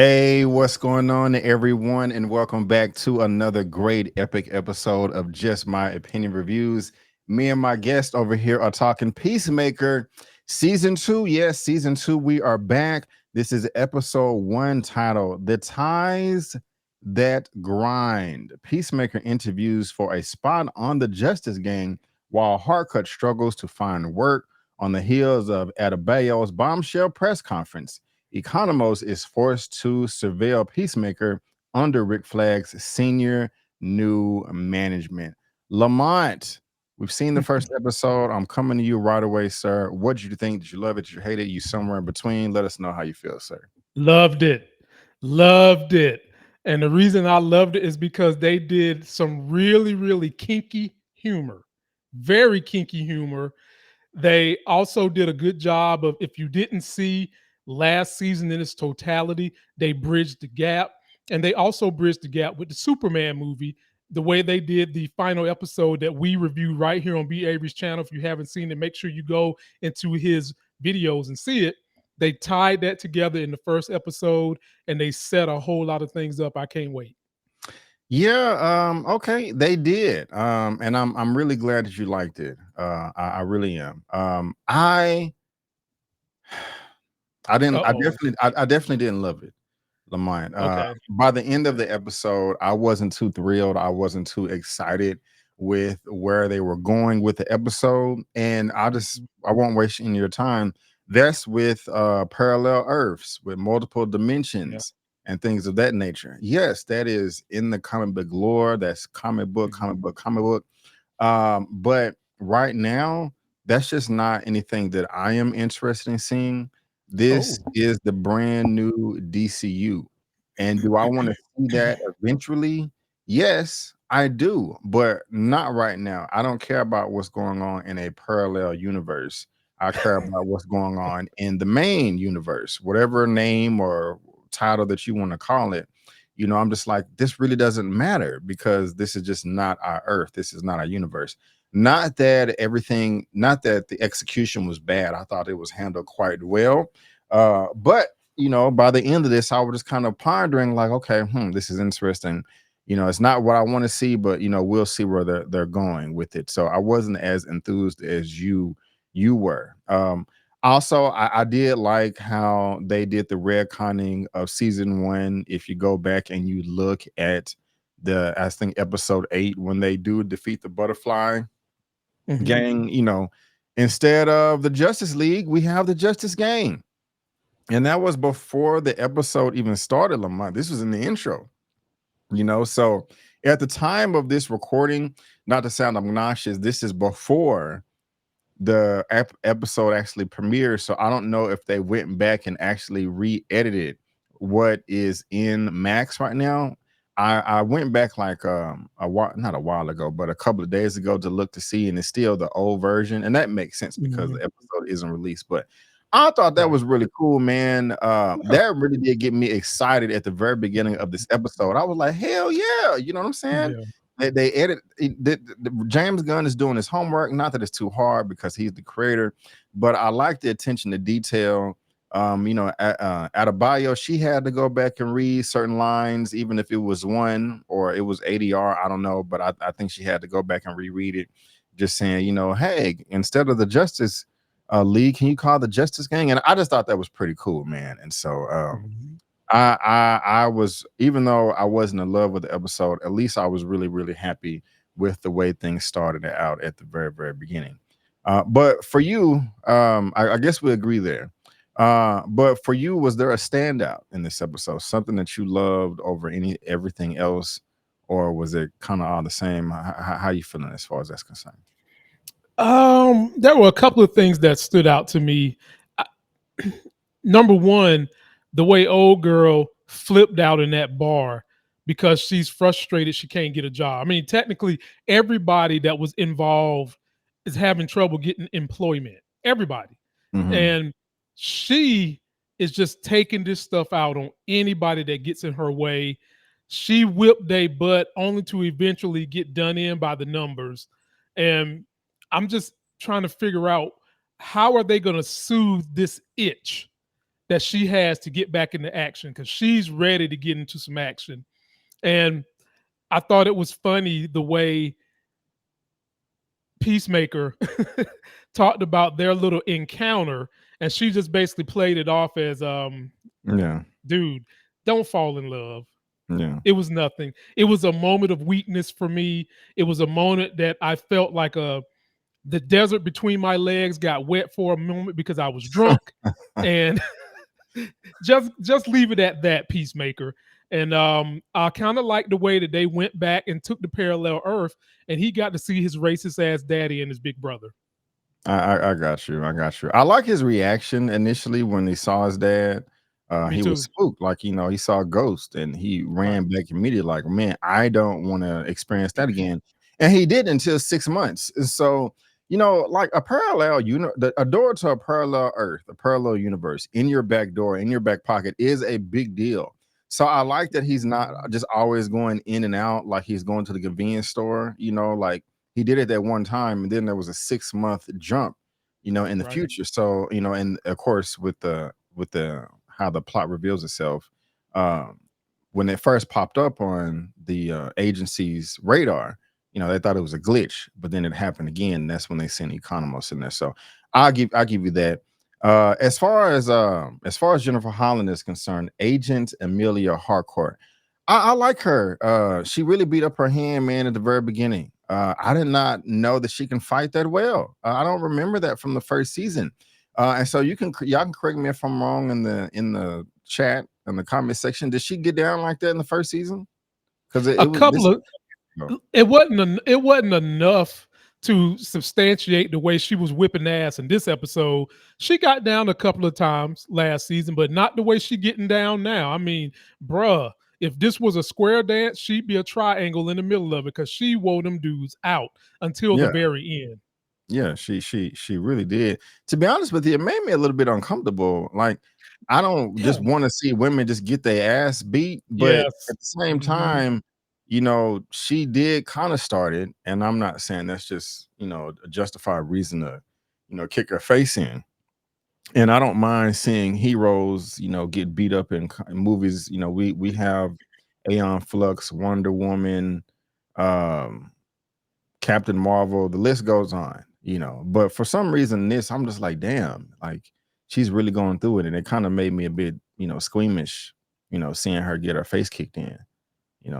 Hey, what's going on, everyone? And welcome back to another great epic episode of Just My Opinion Reviews. Me and my guest over here are talking Peacemaker season 2. Yes, season 2. We are back. This is episode 1 titled The Ties That Grind. Peacemaker interviews for a spot on the Justice Gang while Harcourt struggles to find work on the heels of Adebayo's bombshell press conference. Economos is forced to surveil Peacemaker under Rick Flag's senior new management. Lamont, we've seen the first episode. I'm coming to you right away, sir. What did you think? Did you love it? Did you hate it? You somewhere in between? Let us know how you feel, sir. Loved it. Loved it. And the reason I loved it is because they did some really, really kinky humor. Very kinky humor. They also did a good job of, if you didn't see last season in its totality, they bridged the gap. And they also bridged the gap with the Superman movie, the way they did the final episode that we reviewed right here on B. Avery's channel. If you haven't seen it, make sure you go into his videos and see it. They tied that together in the first episode and they set a whole lot of things up. I can't wait. Yeah, okay, they did. And I'm really glad that you liked it. I really am. I didn't Uh-oh. I definitely didn't love it. Lamont. Okay. By the end of the episode, I wasn't too thrilled. I wasn't too excited with where they were going with the episode. And Mhm. I won't waste any of your time. That's with parallel earths, with multiple Yeah. dimensions and things of that nature. Yes, that is in the comic book lore. That's Mhm. comic book. But right now, that's just not anything that I am interested in seeing. This Oh. is the brand new DCU. And do I want to see that eventually? Yes, I do, but not right now. I don't care about what's going on in a parallel universe. I care about what's going on in the main universe, whatever name or title that you want to call it. I'm just like, this really doesn't matter because this is just not our Earth. This is not our universe. Not that the execution was bad. I thought it was handled quite well. But by the end of this, I was just kind of pondering, like, okay, this is interesting. It's not what I want to see, but we'll see where they're going with it. So I wasn't as enthused as you were. Also, I did like how they did the retconning of season 1. If you go back and you look at I think episode 8, when they do defeat the butterfly Mhm. gang, instead of the Justice League, we have the Justice Gang. And that was before the episode even started, Lamont. This was in the intro. So at the time of this recording, not to sound obnoxious, this is before the episode actually premiered. So I don't know if they went back and actually re-edited what is in Max right now. I went back like a while, not a while ago, but a couple of days ago to look to see, and it's still the old version, and that makes sense because the Mhm. episode isn't released. But I thought that Right. was really cool, man. Yeah. That really did get me excited at the very beginning of this episode. I was like, hell yeah, you know what I'm saying? Yeah. They edit James Gunn is doing his homework. Not that it's too hard because he's the creator, but I like the attention to detail. Adebayo, she had to go back and read certain lines, even if it was one or it was ADR. I don't know, but I think she had to go back and reread it, just saying, hey, instead of the Justice League, can you call the Justice Gang? And I just thought that was pretty cool, man. And so Mhm. I was, even though I wasn't in love with the episode, at least I was really, really happy with the way things started out at the very, very beginning. But for you, I guess we agree there. But for you, was there a standout in this episode? Something that you loved over everything else, or was it kind of all the same? How you feeling as far as that's concerned? There were a couple of things that stood out to me. I- Number one, the way old girl flipped out in that bar because she's frustrated she can't get a job. I mean, technically, everybody that was involved is having trouble getting employment. Everybody. Hmm. And she is just taking this stuff out on anybody that gets in her way. She whipped their butt only to eventually get done in by the numbers. And I'm just trying to figure out, how are they going to soothe this itch that she has to get back into action because she's ready to get into some action. And I thought it was funny the way Peacemaker talked about their little encounter, and she just basically played it off as, Yeah. dude, don't fall in love. Yeah. It was nothing. It was a moment of weakness for me. It was a moment that I felt like the desert between my legs got wet for a moment because I was drunk, and just leave it at that, Peacemaker. And I kind of like the way that they went back and took the parallel Earth, and he got to see his racist ass daddy and his big brother. I got you. I got you. I like his reaction initially when he saw his dad. Me He was too. spooked, like he saw a ghost, and he Right. ran back immediately, like, man, I don't want to experience that again. And he did until 6 months. And so, like a parallel, a door to a parallel Earth, a parallel universe in your back door, in your back pocket is a big deal. So I like that he's not just always going in and out, like he's going to the convenience store, like he did it that one time, and then there was a 6 month jump, in the Right. future. So, and of course with the how the plot reveals itself, um, when it first popped up on the agency's radar, they thought it was a glitch, but then it happened again. And that's when they sent Economos in there. So I'll give you that. As far as Jennifer Holland is concerned, Agent Amelia Harcourt, I like her. She really beat up her hand, man, at the very beginning. I did not know that she can fight that well. I don't remember that from the first season. And so y'all can correct me if I'm wrong in the chat in the comment section. Did she get down like that in the first season? Because it, A it was couple this. of it wasn't enough to substantiate the way she was whipping ass in this episode. She got down a couple of times last season, but not the way she getting down now. I mean, bruh, if this was a square dance, she'd be a triangle in the middle of it because she wore them dudes out until the Yeah, very end. yeah, she really did. To be honest with you, it made me a little bit uncomfortable. Like, I don't Yeah. just want to see women just get their ass beat, but Yes. at the same Mhm. time, she did kind of start it, and I'm not saying that's just a justified reason to kick her face in. And I don't mind seeing heroes get beat up in movies. We have Aeon Flux, Wonder Woman, um Captain Marvel, the list goes on, but for some reason I'm just like, damn, like she's really going through it, and it kind of made me a bit squeamish, seeing her get her face kicked in,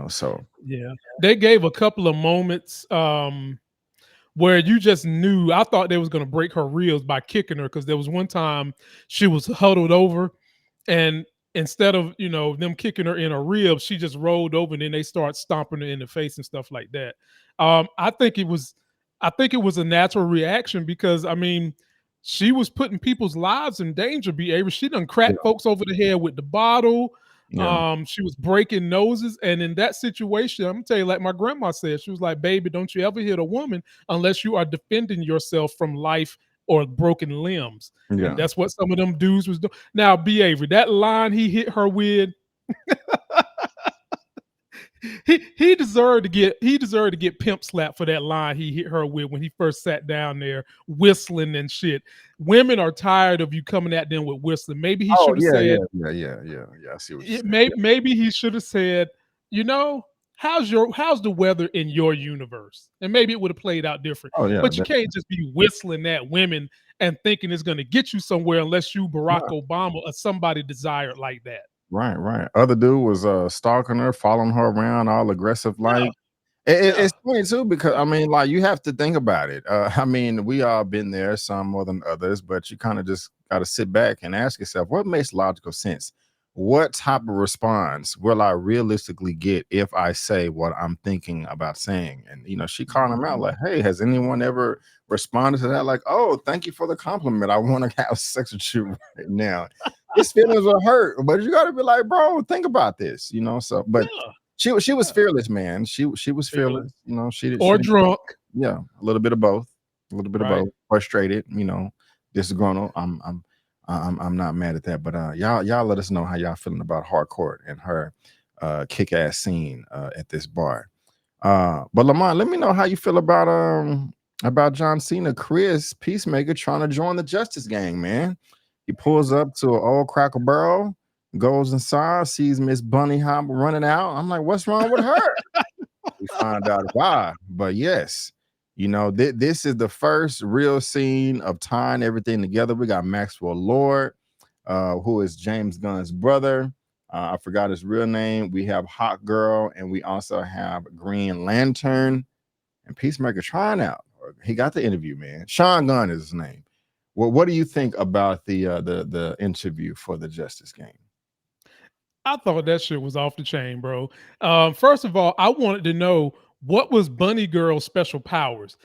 so Yeah. They gave a couple of moments where you just knew. I thought they was gonna break her ribs by kicking her because there was one time she was huddled over, and instead of them kicking her in her ribs, she just rolled over, and then they start stomping her in the face and stuff like that. I think it was a natural reaction because I mean she was putting people's lives in danger. Be Avery, she done yeah, cracked folks over the head with the bottle. yeah. She was breaking noses, and in that situation, I'm gonna tell you, like my grandma said, she was like, "Baby, don't you ever hit a woman unless you are defending yourself from life or broken limbs." And Yeah. that's what some of them dudes was doing. Now, B. Avery, that line he hit her with, he deserved to get pimp slapped for that line he hit her with when he first sat down there whistling and shit. Women are tired of you coming at them with whistling. Maybe he Oh should have yeah, said, yeah, yeah, yeah, yeah, yeah. I see what you're it saying. may Yeah. maybe he should have said, you know, how's the weather in your universe? And maybe it would have played out different. Oh yeah, But you can't just be whistling at women and thinking it's gonna get you somewhere unless you Barack right, Obama or somebody desired like that. right, right. Other dude was stalking her, following her around, all aggressive Yeah, like. It's yeah. funny too because I mean, like you have to think about it. I mean, we all been there, some more than others, but you kind of just got to sit back and ask yourself, what makes logical sense? What type of response will I realistically get if I say what I'm thinking about saying? And she called him out Mhm. like, "Hey, has anyone ever responded to that? Like, oh, thank you for the compliment. I want to have sex with you right now." His feelings were hurt, but you got to be like, bro, think about this, So, but Yeah, she was yeah. fearless, man. She was fearless. Fearless. She Or didn't. drunk, Yeah, a little bit of both. A little bit of right? both. Frustrated, disgruntled. I'm not mad at that. But y'all let us know how y'all feeling about Harcourt and her kick ass scene at this bar. But Lamont, let me know how you feel about John Cena, Chris Peacemaker trying to join the Justice Gang, man. He pulls up to an old Cracker Barrel, goes inside, sees Miss Bunny Hop running out. I'm like, what's wrong with her? We find out why. But yes, this is the first real scene of tying everything together. We got Maxwell Lord, who is James Gunn's brother. I forgot his real name. We have Hot Girl, and we also have Green Lantern and Peacemaker trying out. He got the interview, man. Sean Gunn is his name. Well, what do you think about the interview for the Justice Game? I thought that shit was off the chain, bro. First of all, I wanted to know what was Bunny Girl's special powers.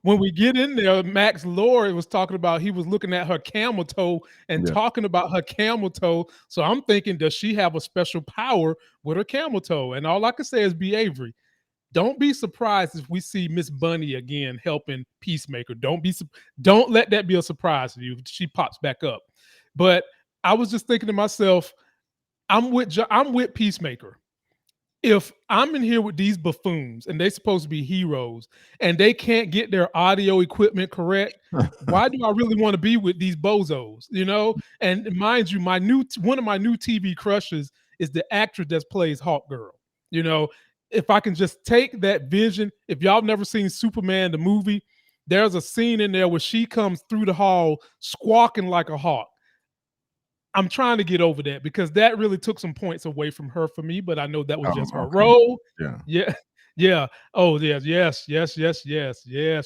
When we get in there, Max Lord was talking about he was looking at her camel toe and Yeah. talking about her camel toe. So I'm thinking, does she have a special power with her camel toe? And all I can say is be Avery. Don't be surprised if we see Miss Bunny again helping Peacemaker. Don't let that be a surprise to you. She pops back up. But I was just thinking to myself, I'm with Peacemaker. If I'm in here with these buffoons and they're supposed to be heroes and they can't get their audio equipment correct, why do I really want to be with these bozos? And mind you, one of my new TV crushes is the actress that plays Hawk Girl. If I can just take that vision, if y'all never seen Superman the movie, there's a scene in there where she comes through the hall squawking like a hawk. I'm trying to get over that because that really took some points away from her for me, but I know that was just her Okay. role. Yeah. Yeah. Yeah. Oh, yes.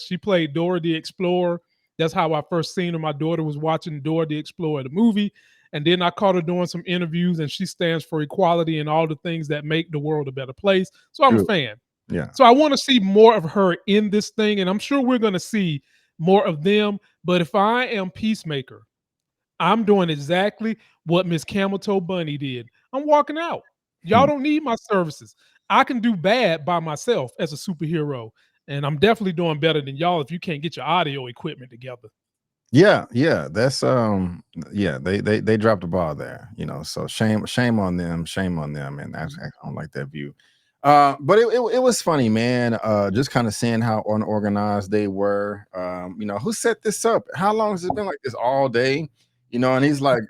She played Dora the Explorer. That's how I first seen her. My daughter was watching Dora the Explorer, the movie. And then I caught her doing some interviews, and she stands for equality and all the things that make the world a better place. So I'm a Good. fan. Yeah. So I want to see more of her in this thing, and I'm sure we're going to see more of them. But if I am Peacemaker, I'm doing exactly what Miss Camel Toe Bunny did. I'm walking out. Y'all don't need my services. I can do bad by myself as a superhero. And I'm definitely doing better than y'all if you can't get your audio equipment together. Yeah. That's they dropped the ball there, so shame on them, and I don't like that view. But it was funny, man. Just kind of seeing how unorganized they were. Who set this up? How long has it been like this all day? And he's like,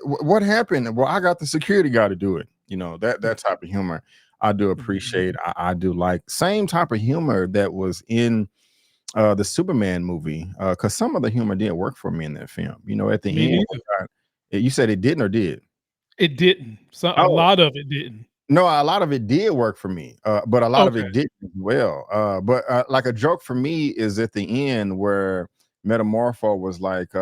what happened? Well, I got the security guy to do it. That type of humor I do appreciate. I do like same type of humor that was in the Superman movie, because some of the humor didn't work for me in that film. At the Me end, neither. you said it didn't or did? It didn't. A Oh, lot of it didn't. no, a lot of it did work for me, but a lot of Okay. it didn't as well. But like a joke for me is at the end where Metamorpho was like,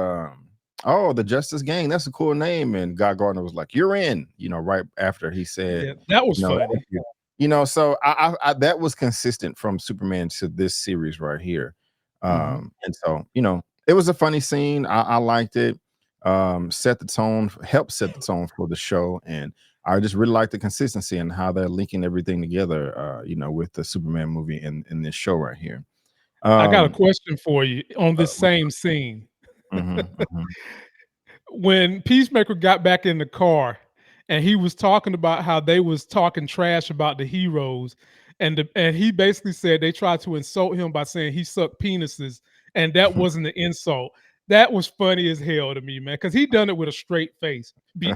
"Oh, the Justice Gang, that's a cool name," and Guy Gardner was like, "You're in," right after he said, Yeah, that was you know, funny. so I that was consistent from Superman to this series right here. And so, it was a funny scene. I liked it. Set the tone, helped set the tone for the show. And I just really like the consistency and how they're linking everything together, with the Superman movie in this show right here. I got a Um, question for you on this same scene. mhm. When Peacemaker got back in the car and he was talking about how they was talking trash about the heroes, and he basically said they tried to insult him by saying he sucked penises, and that wasn't an insult. That was funny as hell to me, man, because he done it with a straight face. Be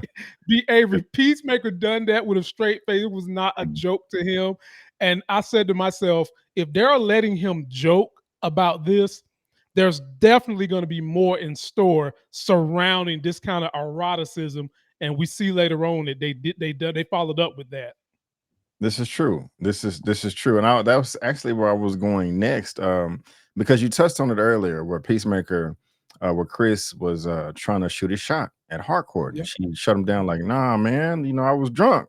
Avery Peacemaker done that with a straight face. It was not a joke to him. And I said to myself, if they're letting him joke about this, there's definitely going to be more in store surrounding this kind of eroticism, and we see later on that they followed up with that. This is true. This is true, and that was actually where I was going next. Because you touched on it earlier, where Peacemaker, where Chris was trying to shoot his shot at Harcourt, Yeah. and she shut him down like, "Nah, man, I was drunk.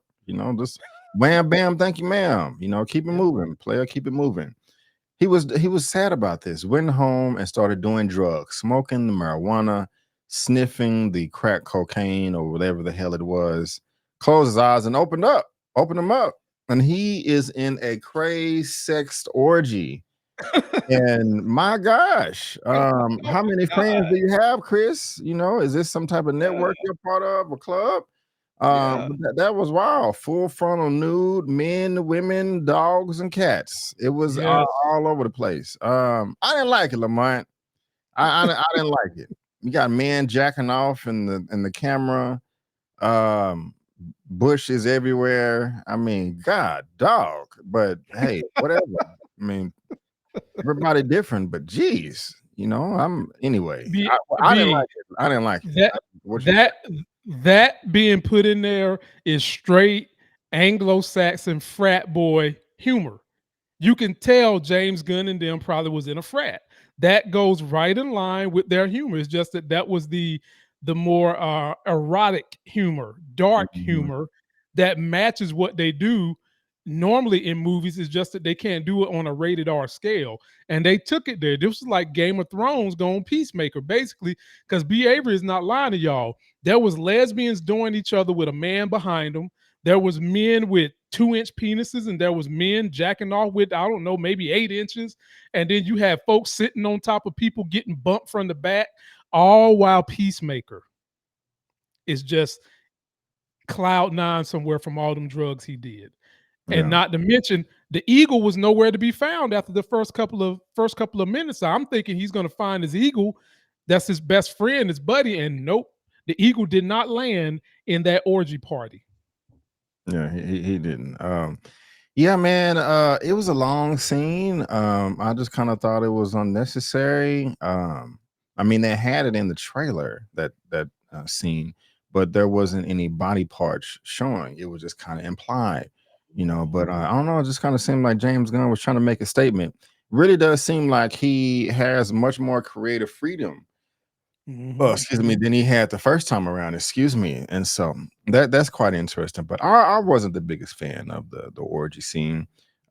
Just wham, bam, thank you, ma'am. Keep it moving, player, keep it moving." He was sad about this. Went home and started doing drugs, smoking the marijuana, sniffing the crack cocaine or whatever the hell it was. Closed his eyes and opened them up, and he is in a crazy sex orgy. And my gosh, Oh how my many fans god. do you have, Chris? Is this some type of Yeah. network you're part of, a club? Yeah. But that was wild. Full frontal nude, men, women, dogs, and cats. It was Yes. all over the place. I didn't like it, Lamont. I didn't like it. you got men jacking off in the camera. Um, Bush is everywhere. I mean, God, dog. But hey, whatever. I mean, everybody different, but geez, I'm anyway. B I didn't like B it. I didn't like it. that What you that that being put in there is straight Anglo-Saxon frat boy humor. You can tell James Gunn and them probably was in a frat. That goes right in line with their humor. It's just that that was the more erotic humor, dark Mhm. humor that matches what they do normally in movies. Is just that they can't do it on a rated R scale, and they took it there. This was like Game of Thrones going Peacemaker, basically, because B. Avery is not lying to y'all. There was lesbians doing each other with a man behind them. There was men with 2-inch penises, and there was men jacking off with, I don't know, maybe 8 inches. And then you have folks sitting on top of people getting bumped from the back, all while Peacemaker is just cloud nine somewhere from all them drugs he did. And Yeah. not to mention the eagle was nowhere to be found after the first couple of minutes. I'm thinking he's going to find his eagle, that's his best friend, his buddy, and nope, the eagle did not land in that orgy party. Yeah, he didn't. Yeah, man, it was a long scene. I just kind of thought it was unnecessary. I mean, they had it in the trailer that scene, but there wasn't any body parts showing. It was just kind of implied, But I don't know. It just kind of seemed like James Gunn was trying to make a statement. Really does seem like he has much more creative freedom, excuse me, Mhm. than he had the first time around, excuse me. And so that's quite interesting. But I wasn't the biggest fan of the orgy scene.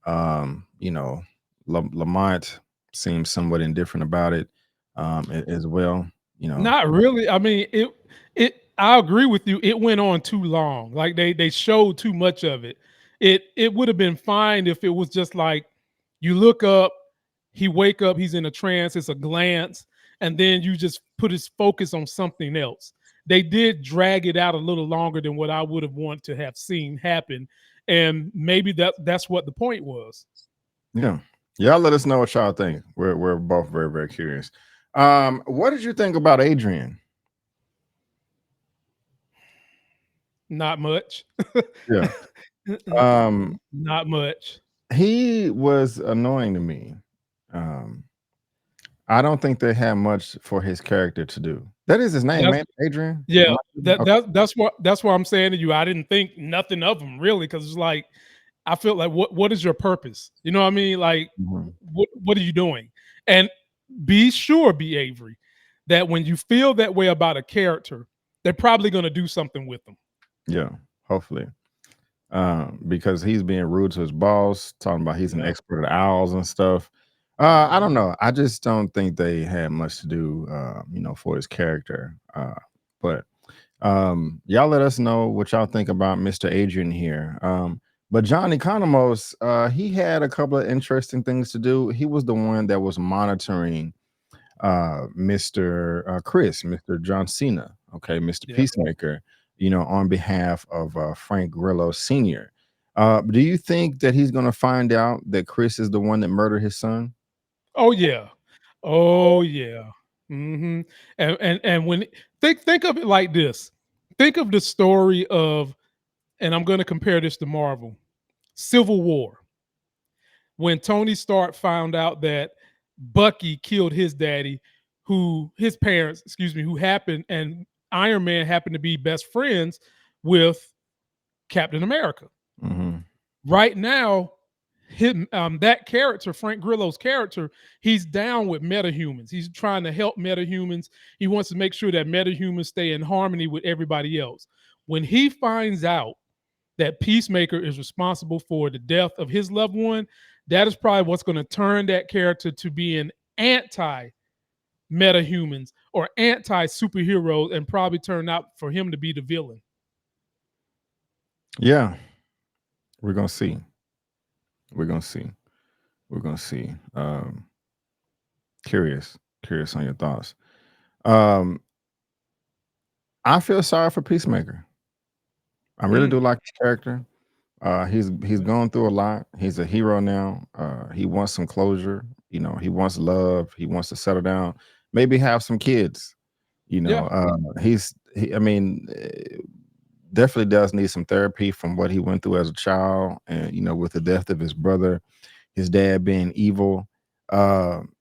You know, Lamont seems somewhat indifferent about it, as well. You know, Not really. I mean, I agree with you. It went on too long. Like they showed too much of it. It would have been fine if it was just like you look up, he wake up, he's in a trance, it's a glance, and then you just put his focus on something else. They did drag it out a little longer than what I would have wanted to have seen happen. And maybe that's what the point was. yeah. Y'all let us know what y'all think. We're both very, very curious. What did you think about Adrian? Not much. Yeah. Um, Not much. he was annoying to me. Um, I don't think they had much for his character to do. That is his name, That's man, Adrian? Am Yeah, I tripping? Okay. that's what I'm saying to you. I didn't think nothing of him really, because it's like I feel like what is your purpose? You know what I mean? Like Mhm. what are you doing? And be sure, be Avery, that when you feel that way about a character, they're probably going to do something with them. Yeah, hopefully. Because he's being rude to his boss, talking about he's an Yeah. expert at owls and stuff. I don't know. I just don't think they had much to do, for his character. But y'all let us know what y'all think about Mr. Adrian here. But John Economos, he had a couple of interesting things to do. He was the one that was monitoring Mr. Chris, Mr. John Cena, okay, Mr. Yeah. Peacemaker, on behalf of Frank Grillo Sr. Do you think that he's going to find out that Chris is the one that murdered his son? Oh yeah. Oh yeah. hmm And when think of it like this. Think of the story of, and I'm going to compare this to Marvel, Civil War, when Tony Stark found out that Bucky killed his daddy, who his parents, excuse me, who happened, and Iron Man happened to be best friends with Captain America. Hmm. Right now, that character, Frank Grillo's character, he's down with metahumans. He's trying to help metahumans. He wants to make sure that metahumans stay in harmony with everybody else. When he finds out that Peacemaker is responsible for the death of his loved one, that is probably what's going to turn that character to being anti metahumans or anti superheroes, and probably turn out for him to be the villain. Yeah, we're gonna see. We're gonna see. We're gonna see. Curious on your thoughts. Um, I feel sorry for Peacemaker. I really do Mm. like his character. He's gone through a lot. He's a hero now. He wants some closure. He wants love. He wants to settle down. Maybe have some kids. You Yeah. know, I mean, definitely does need some therapy from what he went through as a child, and with the death of his brother, his dad being evil.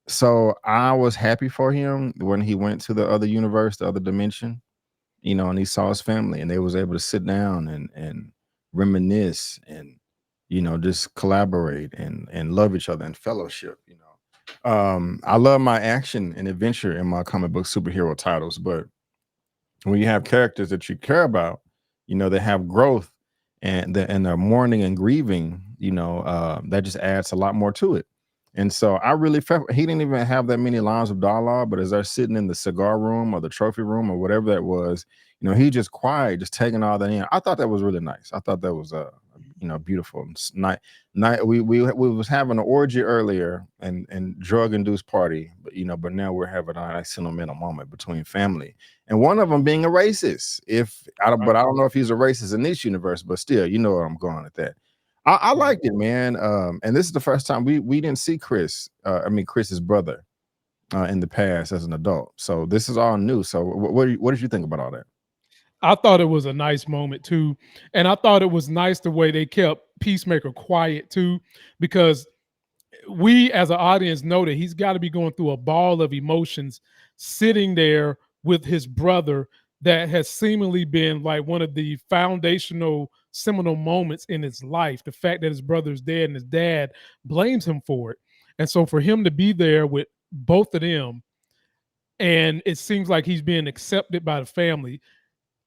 So I was happy for him when he went to the other universe, the other dimension, and he saw his family, and they was able to sit down and reminisce and just collaborate and love each other and fellowship. I love my action and adventure in my comic book superhero titles, but when you have characters that you care about, they have growth and they're mourning and grieving, that just adds a lot more to it. And so I really felt he didn't even have that many lines of dialogue, but as they're sitting in the cigar room or the trophy room or whatever that was, he just quiet, just taking all that in. I thought that was really nice. I thought that was beautiful. Night we was having an orgy earlier and drug induced party, but now we're having a nice sentimental moment between family, and one of them being a racist. But I don't know if he's a racist in this universe, but still, you know where I'm going at that. I Right. liked it, man. And this is the first time we didn't see Chris. Chris's brother in the past as an adult. So this is all new. So what did you think about all that? I thought it was a nice moment too. And I thought it was nice the way they kept Peacemaker quiet too, because we as an audience know that he's got to be going through a ball of emotions sitting there with his brother that has seemingly been like one of the foundational seminal moments in his life. The fact that his brother is dead and his dad blames him for it. And so for him to be there with both of them, and it seems like he's being accepted by the family,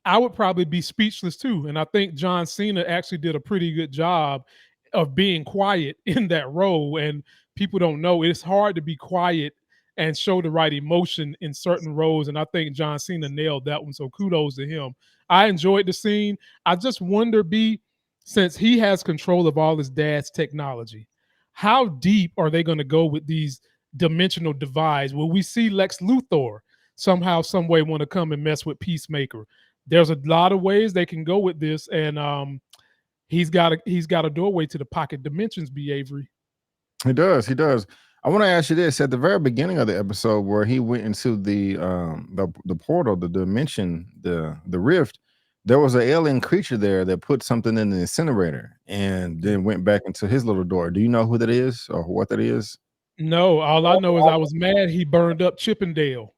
I would probably be speechless too. And I think John Cena actually did a pretty good job of being quiet in that role. And people don't know it's hard to be quiet and show the right emotion in certain roles. And I think John Cena nailed that one. So kudos to him. I enjoyed the scene. I just wonder, B, since he has control of all his dad's technology, how deep are they going to go with these dimensional divides? Will we see Lex Luthor somehow, some way want to come and mess with Peacemaker? There's a lot of ways they can go with this, and he's got a doorway to the pocket dimensions. B. Avery. He does. He does. I want to ask you this: at the very beginning of the episode, where he went into the portal, the dimension, the rift, there was an alien creature there that put something in the incinerator and then went back into his little door. Do you know who that is or what that is? No, all I know is I was mad he burned up Chippendale.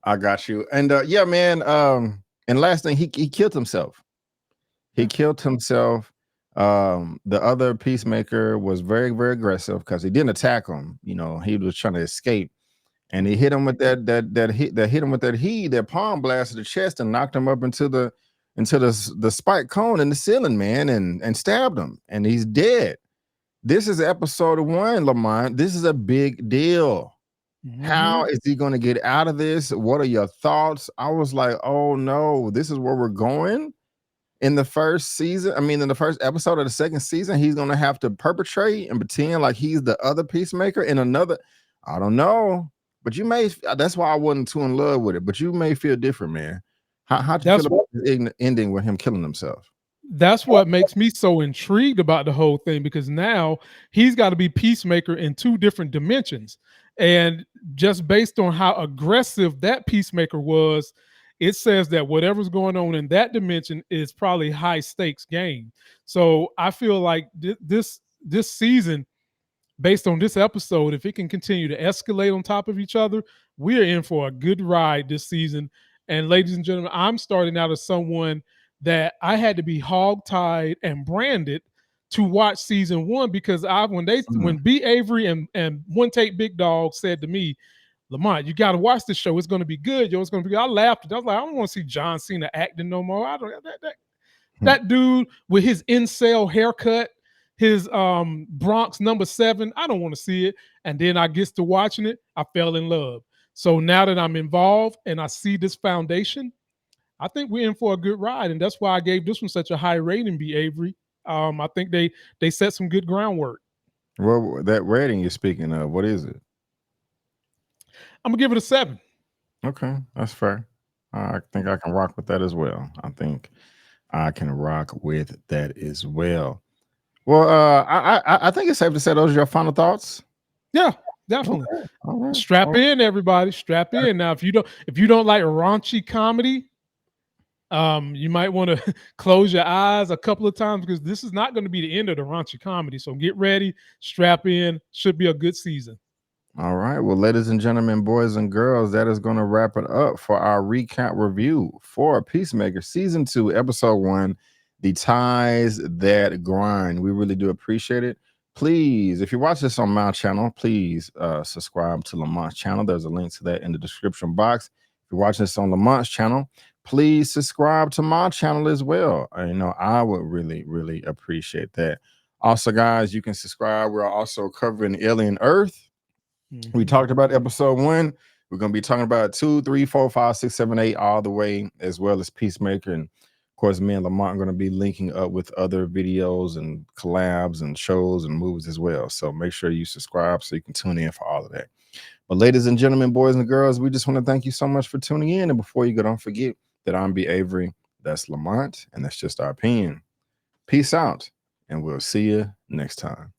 I got you. And yeah, man. And last thing, he killed himself. He Yeah. killed himself. The other peacemaker was very, very aggressive because he didn't attack him. He was trying to escape, and he hit him with that palm blast to the chest and knocked him up into the spike cone in the ceiling, man, and stabbed him, and he's dead. This is episode 1, Lamont. This is a big deal. How Mhm. is he going to get out of this? What are your thoughts? I was like, oh no, this is where we're going in the first season. I mean, in the first episode of the second season, he's going to have to perpetrate and pretend like he's the other peacemaker in another. I don't know, but you may. That's why I wasn't too in love with it. But you may feel different, man. How'd you feel That's about the ending with him killing himself? that's what makes me so intrigued about the whole thing, because now he's got to be Peacemaker in two different dimensions. And just based on how aggressive that Peacemaker was, it says that whatever's going on in that dimension is probably high stakes game. So I feel like this season, based on this episode, if it can continue to escalate on top of each other, we are in for a good ride this season. And ladies and gentlemen, I'm starting out as someone that I had to be hog-tied and branded to watch season 1, because when Mhm. B. Avery and One Take Big Dog said to me, Lamont, you got to watch this show. It's going to be good, yo. It's going to be good. I laughed. I was like, I don't want to see John Cena acting no more. I don't Hmm. that dude with his incel haircut, his Bronx number 7, I don't want to see it. And then I gets to watching it, I fell in love. So now that I'm involved and I see this foundation, I think we're in for a good ride. And that's why I gave this one such a high rating, B. Avery. I think they set some good groundwork. Well, that rating you're speaking of, what is it? I'm gonna give it a 7. Okay, that's fair. I think I can rock with that as well. I think I can rock with that as well. Well, I think it's safe to say those are your final thoughts. Yeah, Definitely. All right. Strap in, everybody. Strap in. Now, if you don't like raunchy comedy, you might want to close your eyes a couple of times because this is not going to be the end of the raunchy comedy. So get ready, strap in. Should be a good season. All right. Well, ladies and gentlemen, boys and girls, that is going to wrap it up for our recap review for Peacemaker Season 2, Episode 1, The Ties That Grind. We really do appreciate it. Please, if you watch this on my channel, please subscribe to Lamont's channel. There's a link to that in the description box. If you're watching this on Lamont's channel, please subscribe to my channel as well. I would really, really appreciate that. Also, guys, you can subscribe. We're also covering Alien Earth. We talked about episode 1. We're going to be talking about 2, 3, 4, 5, 6, 7, 8 all the way, as well as Peacemaker. And of course, me and Lamont are going to be linking up with other videos and collabs and shows and movies as well. So make sure you subscribe so you can tune in for all of that. But ladies and gentlemen, boys and girls, we just want to thank you so much for tuning in. And before you go, don't forget that I'm Avery, that's Lamont, and that's just our opinion. Peace out, and we'll see you next time.